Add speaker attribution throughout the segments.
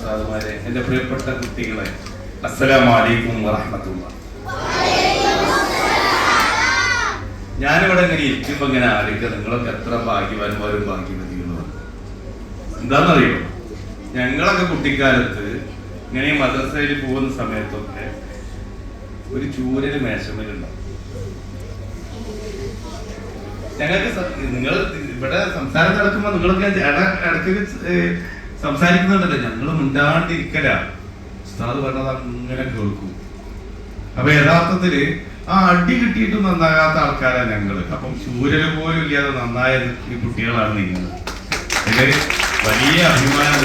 Speaker 1: ഉസ്താദുമാരെ, എൻ്റെ പ്രിയപ്പെട്ട കുട്ടികളെ, അസ്സലാമു അലൈക്കും വറഹ്മത്തുള്ളാഹി. ഞാനിവിടെ ഇങ്ങനെ ഇരിക്കുമ്പോ ഇങ്ങനെ ആലോചിക്കുക, നിങ്ങളൊക്കെ എത്ര ഭാഗ്യവാന്മാരും ഭാഗ്യവതികളുമാണ്. എന്താണെന്നറിയോ, ഞങ്ങളൊക്കെ കുട്ടിക്കാലത്ത് ഇങ്ങനെ ഈ മദ്രസയിൽ പോകുന്ന സമയത്തൊക്കെ ഒരു ചൂരല് മേശമേലുണ്ടാവും. ഞങ്ങൾക്ക് നിങ്ങൾ ഇവിടെ സംസാരം നടക്കുമ്പോ നിങ്ങളൊക്കെ ഇടയ്ക്ക് സംസാരിക്കുന്നുണ്ടല്ലോ, ഞങ്ങൾ മിണ്ടാണ്ടിരിക്കല, ഉസ്താദ് പറഞ്ഞത് അങ്ങനെ കേൾക്കും. അപ്പൊ യഥാർത്ഥത്തില് ആ അടി കിട്ടിയിട്ടും നന്നാകാത്ത ആൾക്കാരാണ് ഞങ്ങള്. അപ്പം ചൂരല് പോലും ഇല്ലാതെ നന്നായ ഈ കുട്ടികളാണ് നിങ്ങൾ. ഇതില് വലിയ അഭിമാനം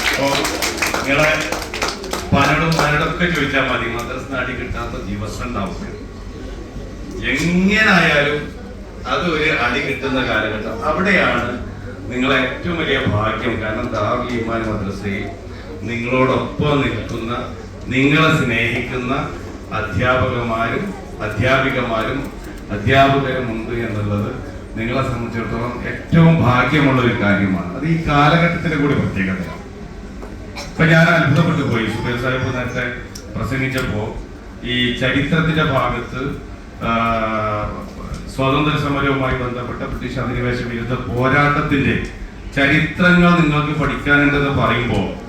Speaker 1: അപ്പൊ നിങ്ങളെ പലടൊക്കെ ചോദിച്ചാൽ മതി, മദ്രസ അടി കിട്ടാത്ത ദിവസം ഉണ്ടാവും. എങ്ങനായാലും അത് ഒരു അടി കിട്ടുന്ന കാലഘട്ടം, അവിടെയാണ് നിങ്ങളെ ഏറ്റവും വലിയ ഭാഗ്യം. കാരണം ദാറുൽ ഈമാൻ മദ്രസയിൽ നിങ്ങളോടൊപ്പം നിൽക്കുന്ന, നിങ്ങളെ സ്നേഹിക്കുന്ന അധ്യാപികമാരും അധ്യാപകരും ഉണ്ട് എന്നുള്ളത് നിങ്ങളെ സംബന്ധിച്ചിടത്തോളം ഏറ്റവും ഭാഗ്യമുള്ള ഒരു കാര്യമാണ്. അത് ഈ കാലഘട്ടത്തിന്റെ കൂടി പ്രത്യേകതയാണ്. ഇപ്പൊ ഞാൻ അത്ഭുതപ്പെട്ടു പോയി. സുബൈർ സാഹിബ് നേരത്തെ പ്രസംഗിച്ചപ്പോ ഈ ചരിത്രത്തിന്റെ ഭാഗത്ത് സ്വാതന്ത്ര്യ സമരവുമായി ബന്ധപ്പെട്ട ബ്രിട്ടീഷ് അധിനിവേശ വിരുദ്ധ പോരാട്ടത്തിന്റെ ചരിത്രങ്ങൾ നിങ്ങൾക്ക് പഠിക്കാനുണ്ടെന്ന് പറയുമ്പോൾ